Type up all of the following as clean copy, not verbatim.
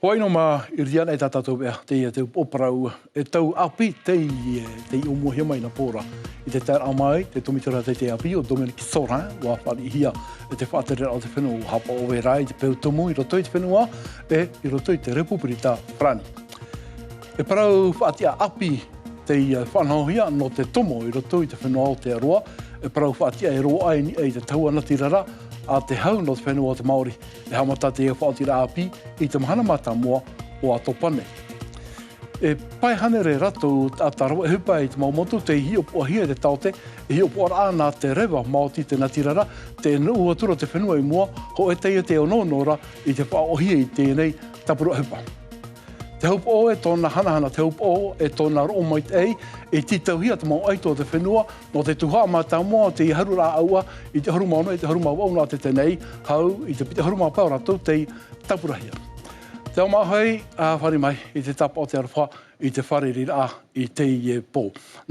Hoi no ma iriana e tātou bea, te oparau, e tau api te umuhia mai na pōra. I te tēr amai, te tumitara te api o Dominic Sorin, wa whani hia, e te whaatere o te whenua hapa o rai, te peu tumu i roto i te whenua, e i roto i te Republita Frani. E parau whaatia api te whanahohia no te tomo i roto i te whenua o te aroa, e parau whaatia e roa ai ni e te tauanatirara, a te hau no te whenua o te Māori, e hamata te whaotira api i te mahana mata mua o Atopane. E pai hanere rato a tarawa e hupa i te maumotu, te hiopo ahia te taote, e hiopo ara ana te rewa maoti te natirara, te nuu atura te whenua i mua, ho e teia te ononora i te whaohia i tēnei tapura hupa. Te haupo o e tōna hanahana te haupo o e tōna roomait ei, e titauhia te mau aito te whenua, no te tuhaa mata mua te harura aua, i te haruma ono, i te haruma wauna te tenei, hau i te pite haruma pau rato te tapurahia. Te omahoi, whare mai, i te tapa o te arwha, i te wharerira i te pō.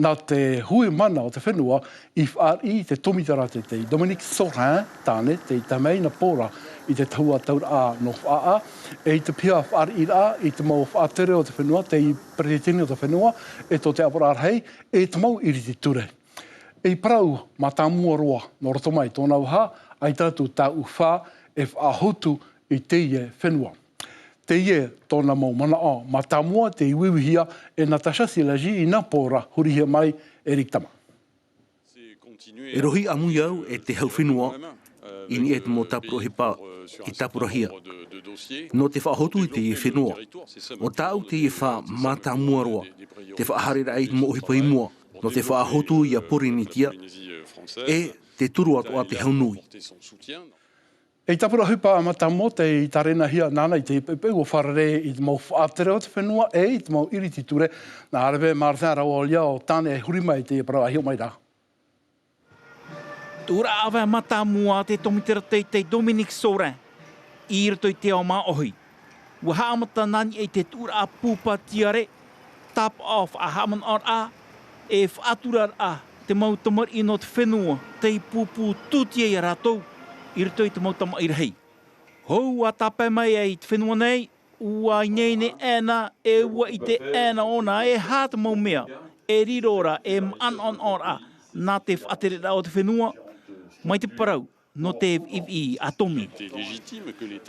Nā te hui mana o te whenua, i whaari te tomitara te Dominic Sorin, tāne, te tameina pōra, i te taua taura a no whaa, e i te pia whaarira, i te mau whaatere o te whenua, te i pretetini o te whenua, e tō te aporar hei, e te mau iriti ture. E i parau, ma tā mua roa, no roto mai tōna uha, ai tātou tā uwha, e whaahotu i te whenua. Te ie tōna mau mana o, ma tā mua te iwiwihia, e Natasha Silaji i nā pōra, hurihia mai e riktama. E rohi amu iau e te hau whenua, ini e te mō tapurohipa i tapurahia. No te whaahotu i te ie whenua. O tāu te ie wha mata mua roa. Te whaaharira i mō hipa i mua. No te whaahotu i a porinitia. E te turu atu a te haunui. E tapura hupa a mata mo te i tarena hia nana i te pepeu o wharare i te mau whaatere o te whenua e i te mau iriti ture. Nā arewe Martin Rawalia o tāne e hurimai te parau ahio mai rā. Tura awa mata mua te tomitera te Dominic Sorin, i roto i te o maohi. Ua haamata nani e te tura a pupa tiare, tap off a haman or a, e whaaturar a, te mautamar i no te whenua, te pupu tutia i ratou, i roto i te mautama i rehei. Hou a tape mai e i te whenua nei, ua i nei ena, e ua i te ena ona, e hata mau mea, e rirora, e man or a, nā te whaaterera o te whenua, mai te parau, no te iwi a tomi.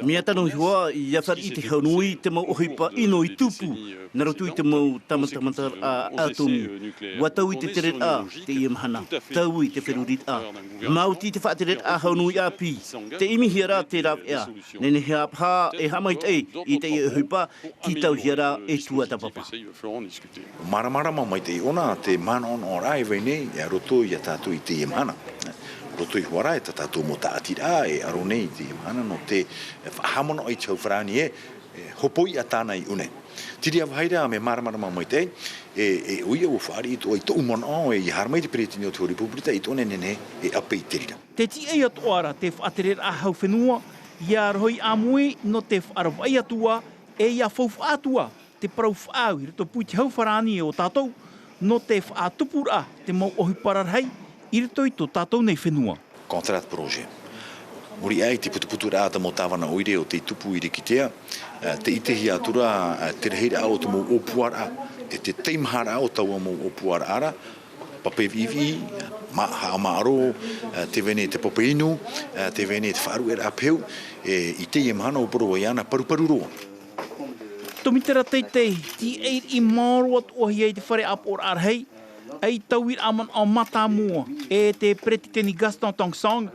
Mea tano hua i awhar i te haunui te mau ohipa ino i tupu, na rotu i te mau tamatamatar a atomi. Wa tau i te teret a, te iamhana, tau i te wherurit a. Mauti te whaateret a haunui a pi, te imi hiara te rap ea, nene hea pā e hamait ei i te i ohipa ki tau hiara e tua tapapa. Maramarama mai te ona te man on orai veinei, e roto i a tātou i te iamhana. Roto i huara e tātou mo tātira e aro nei te iamhana no te whahamona o i tau wharani hopoi a tāna i une. Tiri a wahaira me maramarama mai te, e uia o whaari i tō i tō umana o e i haramai te peretini o te Republita i tōne nene e ape i terira. Te ti ei atoara te whaaterera a hau whenua, ia rohoi amui no te whaarawai atua e ia whauwha atua, te parau whaau i rito pui te hau wharani o tātou, no te whaatupura te mau ohipararhei, i rito i tō tātou nei whenua. Contrat projet. Muri ai te putuputu rāta mo tāwana oire o te tupu i rikitea, te itehi atura te reheira au te mou opuara, e te teimhara au taua mou opuara ara, papevivi, haamaro, te vene te popeinu, te vene te wharu era apeu, i te iamhana o poro iana paru roa. Tomitera teitei, ti eir i māruat ohi ei te whare apor arhei, ei tauir aman o mata mua, e te pretiteni Gaston Tongsong,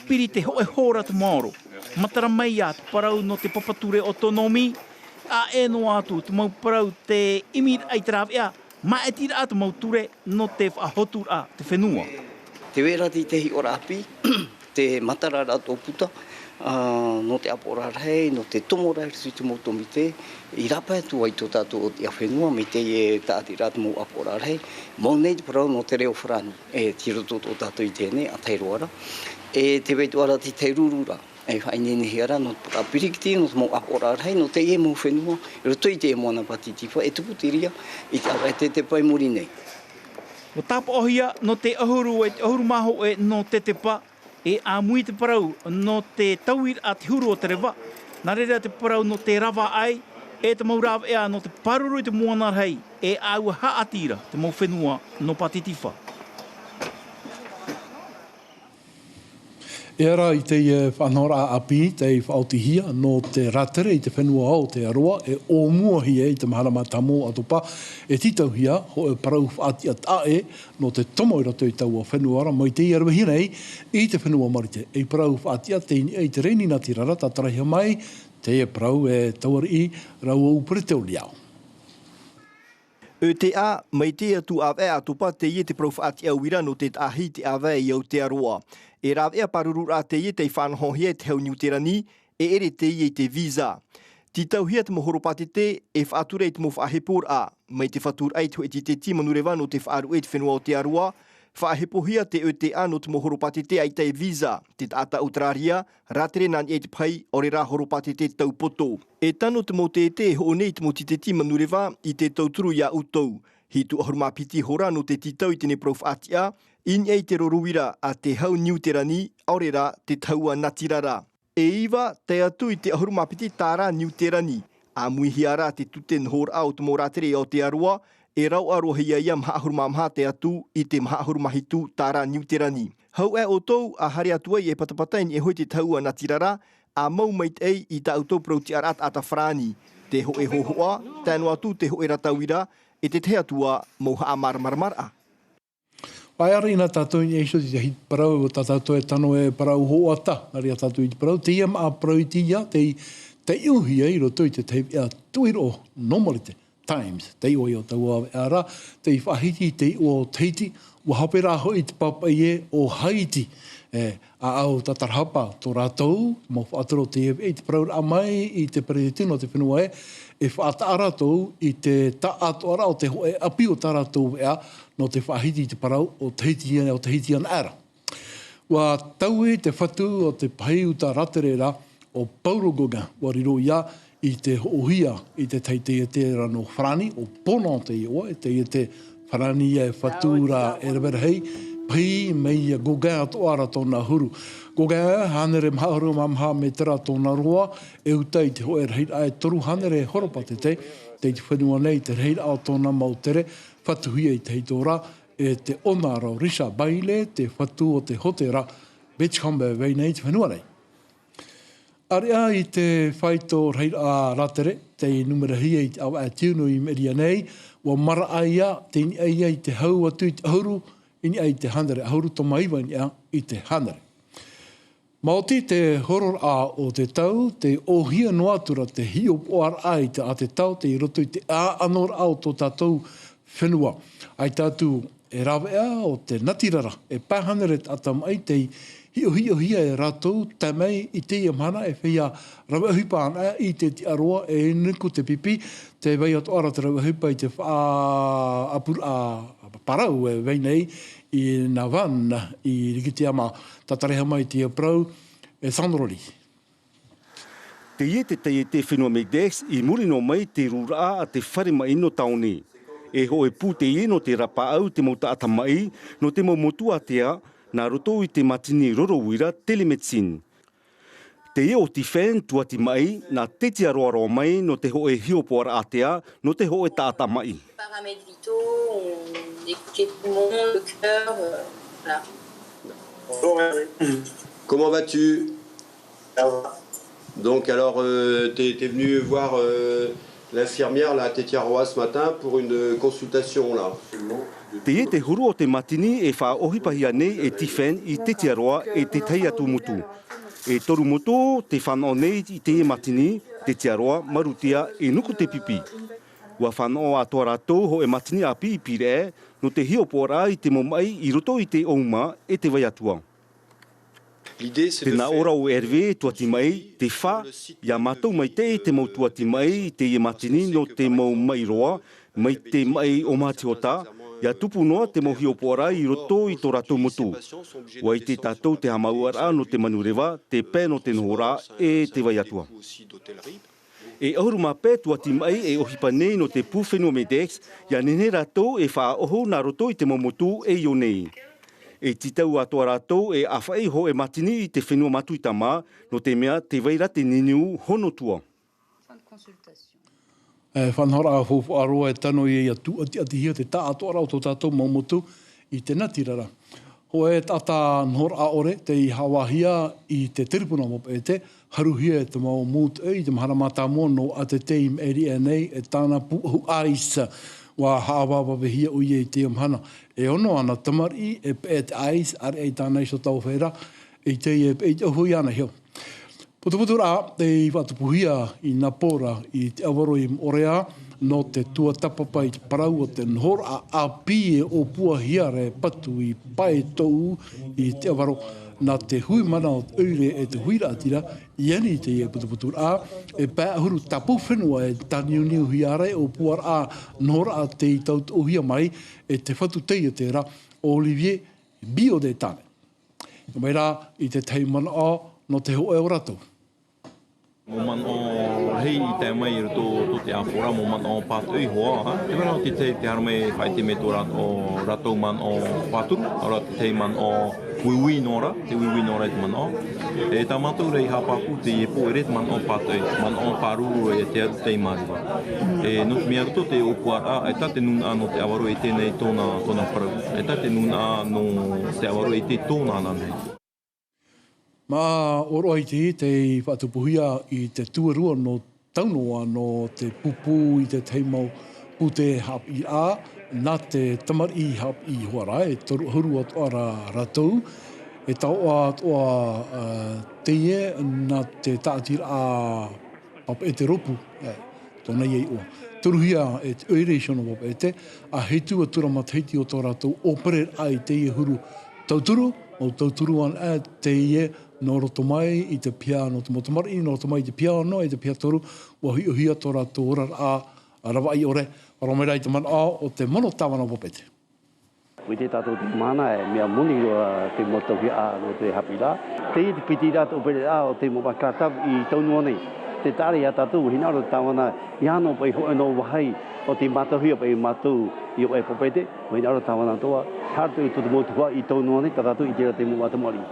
piri te hoe hora te maaro. Matara mai atu parau no te papature autonomi, a eno atu te mau parau te imir ai trawea, ma e tira atu mau ture no te whahotur a te whenua. Te werati te hi ora api, te matara rato puta, no te aporarhei, no te tomorai risu te mautomite, i rapa atu ai tō tātou o te awhenua, me te e tāti rātu mō aporarhei, mō nei te parau no te reo wharani, e tiroto tō tātou i tēne, a teiroara, e te veitu ara ti teirurura, e whainene hiara, no te pirikiti, no te mō aporarhei, no te e mō whenua, e roto i te e mōna pati tipa, e tupu tiria, i te ara te pai muri nei. O tāpa ohia, no te ahuru e te ahuru maho e no te pa, e āmui te parau no te tauir a te huru o te rewa. Nā reira te parau no te rawa ai, E te mau rawa ea no te paruru i te moanar hei, e au haatira te mau whenua no Patitifa. E ara i te whanora api, te whaotihia no te ratere i te whenua o te aroa, e o muahia i te maharama tamo atopa, e titauhia ho e parau whaati at ae no te tomo i rato i tau a whenuara, mai te iarua hinei i te whenua marite. E parau whaati at e te reini nati rara, ta tarahia mai, te e parau e tauari i rau o upere te o liao. E te a, mai te atu awe atopa te ie te parau whaati au wira no te ahi te awe i au te aroa. E rāw ea paruru rā te ie te whanhohia te hau Niuterani, e ere te ie te visa. Ti tauhia te mohoro patete, e whaature te mo whaahepor a, mai te whatur ai te te ti manurewa no te whaaru e te whenua o te aroa, whaahepohia te o te a no te mohoro patete ai te visa, te ata utraria, rātere nani e te pai, ore rā horo patete tau poto. E tano te mo te ho nei te mo te ti manurewa i te tauturu ia utou. Hi tu ahuruma piti hora no te titau i tene prof atia, in ei te roruwira a te hau Niuterani, aurera te taua natirara. E iwa, te atu i te ahuruma piti tāra Niuterani, a muihiara te tuten hor au te moratere o te aroa, e rau arohia ia maha ahuruma maha te atu i te maha ahuruma hitu tāra Niuterani. Hau e o tau, a hari atua i e patapatain e hoi te taua natirara, a mau mait ei i ta autou prauti arat ata frani, te ho e hohoa, tēnu atu te ho e ratawira, e te atua mauha a marmarmara. Ai ara ina tātou i eiso te hit parau, o tātou e tano e parau hoata, ari a tātou i te parau, te iam a parau i te ia, te iuhi e i roto i te teip ea tuiro normalite, times, te ioi o tau awe ara, te i whahiti, te i o teiti, ua hapera ho i te papa i e o Haiti, a au tatarhapa tō rātou, mo whaataro te e te parau a mai i te paretino te whenua e whaatara tōu i te taatoara o te hoe api o tā rātou ea, no te whahiti te parau o te hitian o te hitian ara. Wa tau e te whatu o te pai uta raterera o Paurogoga wa riro ia i te hohia i te teite e te rano whrani o pono te iwa e te whrani e whatura e rewerahei pai mei a goga ato ara tōna huru. Goga hanere maharu mamha me tera tōna roa e utai te hoe rehit ai toru hanere horopate te te whenua nei te rehit ao tōna mautere whatuhia i te hitora e te onara o Risha Baile, te whatu o te hotera, Betchcombe wei nei te whenua nei. Aria i te whaito rei a ratere, te numera hia i te awa a tiunu i meria nei, wa mara aia, te ini aia i te hau atu i te auru, ini ai te hanere, auru to maiwa i te hanere. Maoti te horor a o te tau, te ohia noatura, te hiop o ar ai te a te tau, te i roto i te a anor au tō tātou whenua. Ai tātou e rawea o te natirara, e pāhanere atam ai te hio e rātou, tamei i te iamhana e whia rawea hupa ana i te aroa e nuku te pipi, te wei ato ara te rawea hupa i te parau e wei nei i Navan i Rikitiama tatareha mai te aprau e Sandroli. Te ie te whenua me Dex i muri no mai te rura a te whare mai no taone. E ho e pū te ie no te rapa au te mauta atamai no te motu atea nā roto i te matini rorowira telemedicine. Te ie o ti when tuati mai nā teti aroaro mai no te ho e hiopoara atea no te ho e tāta mai. Paramètres vitaux, on écoute les poumons, le cœur, voilà. Bonjour, comment vas-tu? Ça va. Donc alors, t'es venu voir l'infirmière là, à Tetiaroa ce matin pour une consultation là. Te ie te huru o te matini e wha ohipahia nei e tifen i Tetiaroa e te tai atu mutu. E toru moto te whanau nei i te matini, Tetiaroa, marutia e nuku te pipi. Ua whanau atoa rātou ho e matini api i pire, no te hiopora i te momai i roto i te ouma e te vai atua. Tēnā ora o Hervé tuati mai, te wha, ia mātou mai te mau tuati mai i te matini no te mau mai roa, mai te mai o Mātiota, ia tupu noa te mau hiopora i roto i tō rātou motu. Wa i te tātou te hamauara no te manurewa, te pē no te nohora e te vai atua. E ahuruma pē tuati mai e ohipa nei no te pūwhenua me Dex, ia nene rātou e wha oho nā roto i te mau motu e io nei. E titau atoa rātou e awhai ho e matini i te whenua matu i tama, no te mea te waira te niniu hono tua. Whanhora a hofu aroa e tano i atu ati hia te ta ato arau tō tātou maumotu i te natirara. Ho e tata nhor a ore te i hawahia i te tiripuna mopa e te haruhia e te mau mūt e i te maharamata mono a te teim eri e nei e tāna puhu aisa wa hawawawehia ui e te amhana. E ono ana tamari e pe te ais ar e tāna iso tau whera e te e hui ana hio. Putuputu rā, te i whatupuhia i Napora i te awaro i Morea no te tua tapapa i te parau o te nhor a apie o puahia re patu i pae tou i te awaro na te hui mana o eure e te huira atira i ani te i putuputu rā e pā huru tapu whenua e taniuniu hiare o puar a nhor a te i tau ohia mai e te whatu teia te ra Olivier Bio de Tane. I mai rā i te teimana o no te hoe o ratou. Mo man o hei I te mai I roto te awhora, mo man o pātui hoa. Te mera o te harame whai te me tō o ratou man o pāturu, ora te man o wiwi nora, te wiwi nora I te man o. E tā mātou rei hāpāku te e pō eret man o pātui, man o pāruru e te atu te mariwa. E no te mea roto te opuara, e tā te nuna no te awaro e tēnei tōna parau. E tā te nuna no te awaro e te tōna nanei. Ma oro ai te whatupuhia I te tuarua no taunoa no te pupu I te teimau pute hap I a, nā te tamari hap I hoara, e toru huru at ora ratou, e tau toa teie nā te tātira a papa e te ropu, tōna iei oa. Toruhia e te oireishono papa e te, a heitua tura matheiti o tō ratou, opere ai teie huru tauturu, o tauturu an e teie, no roto mai I te pia no te motomari, no roto mai I te pia no, I te pia toru, wa hui uhia tō rātou ora a rawa I ore, aromera I te mana o te mono tāwana wopete. Ui te tātou te mana e mea muni roa te motohi a no te hapira. Te I te piti rātou pere a o te mopakatav I taunua nei. Te tāre a tātou hina ro tāwana I ano pai hoe no wahai o te matohi o pai mātou I o e popete. Hina ro tāwana toa, hartu I tutu motua I taunua nei, tātou I tera te motamari.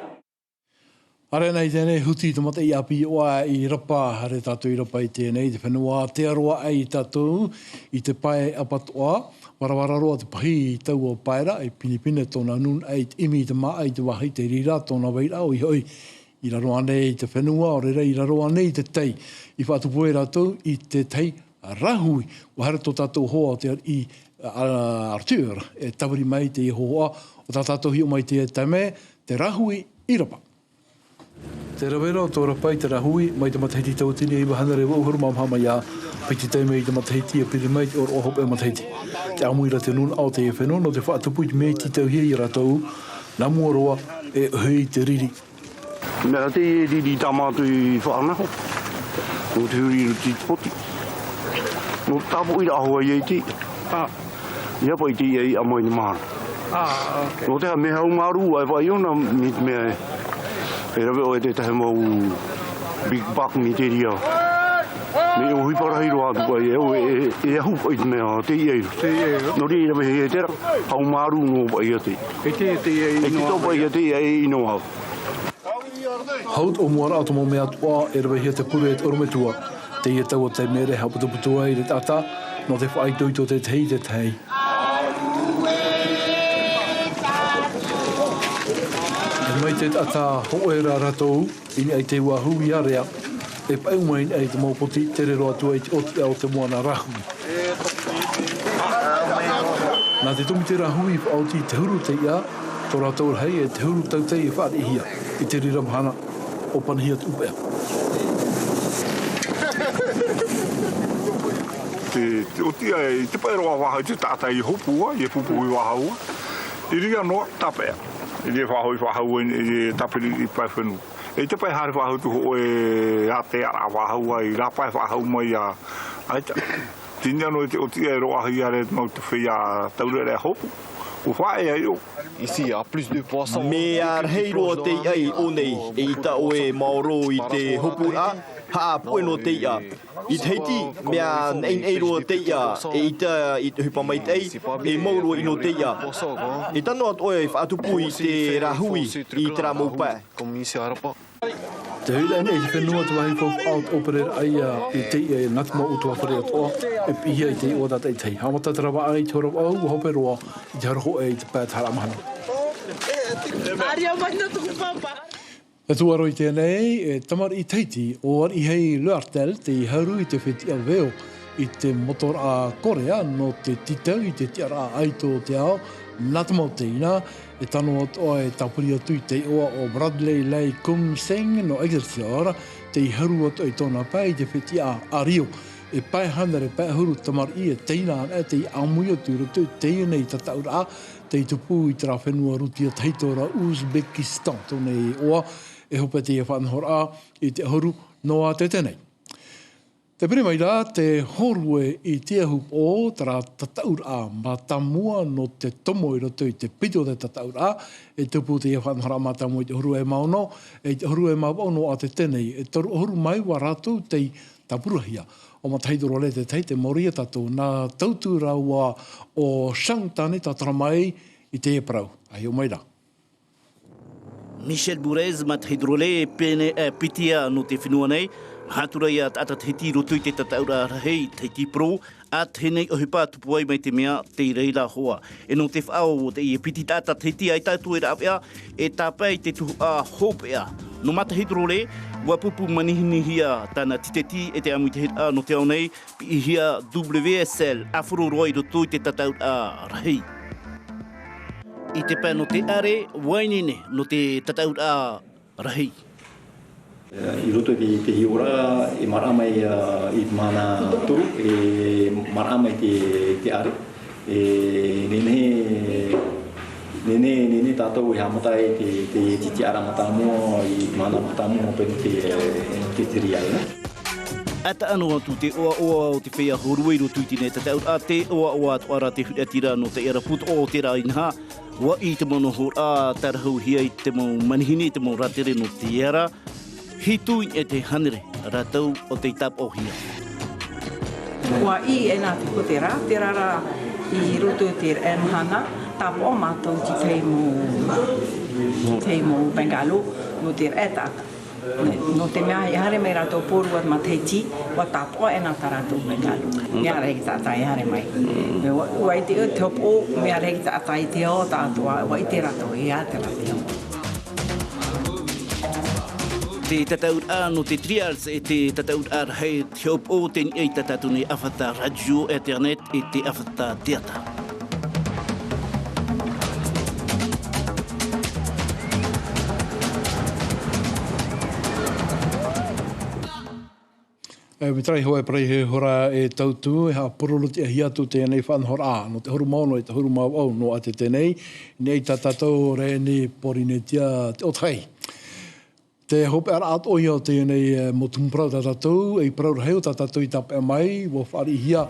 Are nei tēnei huti te mata I api oa I rapa, hare tātou I rapa I tēnei, te whenua te aroa ai tātou I te pae apatoa, warawara roa te pahi I tau o paera, I pinipine tōna nun ai te imi te maa ai te wahi te rira tōna weira o I hoi. I raro anei te whenua, o rei raro anei te tei. I whatupoe rātou I te tei rahui, o hare tō tātou hoa te I Arthur, e tawari mai te hoa, o tātou hio mai te tame, te rahui I rapa. Te rawera o tō rapai te rahui, mai te matahiti tautini I wahana rewa uhuru mamhama ia, pai te teime I te matahiti a piri mai te oro hope e matahiti. Te amuira te nuna au te e whenua, no te whaatupu I mei ti tau hia I ratou, nā mua roa e hui te riri. Mea te riri tāmātu I whaanaho, no te huri ruti poti. No tāpo I ahua I eiti, ia pai te I amai ni mahara. No te ha me hau maru ai whai ona mi mea e rawe o e te tahe mau big buck ni te ria. Me o hui parahi roa tu pai e ahu pai te mea te I eiru. No ri rawe he e tera, hau maru no pai a te. E te I no pai a te I no hau. Haut o muara atomo mea tua e rawe hea te pure e te orometua. Te I tau o te mere haputuputua I te tata, no te whai tuito te tei te tei. Mai te ata hoera ratou, ini ai te ua hui area, e pai mai ai te maupoti tere roa tua I te oti au te moana rahui. Nā te tumi te rahui pa auti te huru te ia, tō ratou hei e te huru tau te I whaare ihia, I te riramhana o panahia te upea. Te oti ai, te pai roa wahau, te tātai I hopua, I pupu I wahau, I ria noa tapea. I ria wahau I tapiri I pai whenu. E te pai hare wahau tu ho e a te ara wahau ai, rā pai wahau mai a aita. Tina no te oti ai roa hi are mau te whia taurere hopu. O whae ai o. Ici, a plus de poissons. Me ar heiro te ai o nei, e ita oe maoro I te hopu a, ha pueno te ia. I te heiti, mea ein eiro te ia, e ita I te hupa mai te ei, e mauro ino te ia. E tano at oe whaatupu I te rahui I te rā maupae. Te hula ene te whenua te wahi fōk out operate ai I te I natma utua whare atoa e pihia I te o data I tei. Hamata te rawa ai te horap au hope roa I te haraho e te pēt hara mahana. Aria mai na tuku papa. E tuaro I tēnei e tamar I teiti o ar I hei luartel te I hauru I te whiti a veo I te motor a Korea no te titau I te tiara aito te ao natma o te ina e tano o e tapuri atu I te oa o Bradley Lei Kung Seng no Exerciora te I haru atu I tōna pai te whiti a Rio. E pai hana re pai huru tamar I e teina an e te I amui atu rotu te nei tataura a te I tupu I te rāwhenua ruti a teitora Uzbekistan tōne I oa e hope te e whanhora a I te haru noa te tenei. Te primaira, te horue I te hup o tara tataura ma tamua no te tomo I roto I te pito te tataura e tupu te e whanhara ma tamu I te horue maono e te horue maono a te tenei e toru horu mai wa rātou te tapurahia o ma taidoro le te tei te moria tatou nā tautu raua o Shangtani tatara mai I te e parau. Ai o maira. Michel Bourez ma taidrole pene pitia no te whenua nei. Hatura ia ata te hiti rotu I te tataura rahei te ti pro a tenei o hipa tupu ai mai te mea te reira hoa. E no te whao o te I piti tata te hiti ai tatu e rapea e tāpai te tuhu a hopea. No mata hidro le, wa pupu manihihia tana titeti e te amu te hita no te au nei pi hia WSL afuro roi rotu I te tataura rahei. I te pā no te are, wainene no te tataura rahei. I roto I te hiora e maramai I mana turu e maramai te are e nene tātou I hamatai te titi ara matamu I mana matamu pen te riai. Ata ano atu te oa o te whea horui rotu I tine tataura te oa atu ara te huatira no te era puto o te rainha wa I te mono hora tarahau hia I te mau manihini te mau ratere no te era hitui e te hanere ratau o te tap o hia. Wa I e nā te rara I roto te mhana tap o mātou ti tei mo Bengalo no te etaka. No te mea I hare mai rato poru at ma teiti wa tap o e nā ta rato Bengalo. Mea rei tātai hare mai. Wa I te top o mea rei tātai te o tātua wa I te rato I a te rato. Te tataura no te trials e te tataura hei te hop o te ni tatatu ni awhata radio, internet e te awhata teata. Me trai hoa e prei he hora e tautu, e ha poroluti a hiatu tēnei whanhora no te horu maono e te horu mau au no a te tēnei, nei tatatou re ni porinetia te otai. Te hope ar at oia tēnei mo tumprau tatatou, e prau reheo tatatou I tap e mai, wo whari hia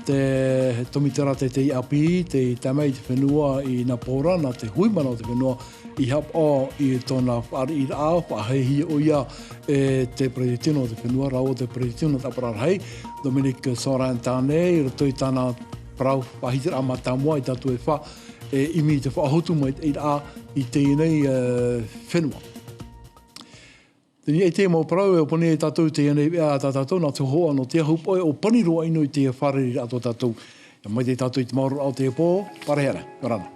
te tomitera te api, te tamai te whenua I Napora, na te huimana o te whenua I hap o I tōna whari I rā, whahei oia e te preditino o te whenua, rao te preditino tapararhei, Dominic Sorantane, I roto I tāna prau wahitira amatamua I tatu e wha, e imi te whahotu mai I rā I tēnei whenua. Tēnei e te mau prau e o pone e tātou tēnei a tātou nā te hoa no te hupo e o paniroa ino I te whareri ato tātou. E mai te tātou I te mauro au te pō, parehera, orana.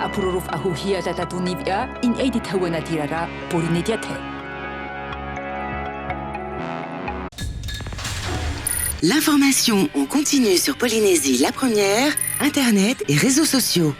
Apururuf ahuhia tatatuniva in edit hawana tirara porinetiate. L'information en continu sur Polynésie la première, Internet et réseaux sociaux.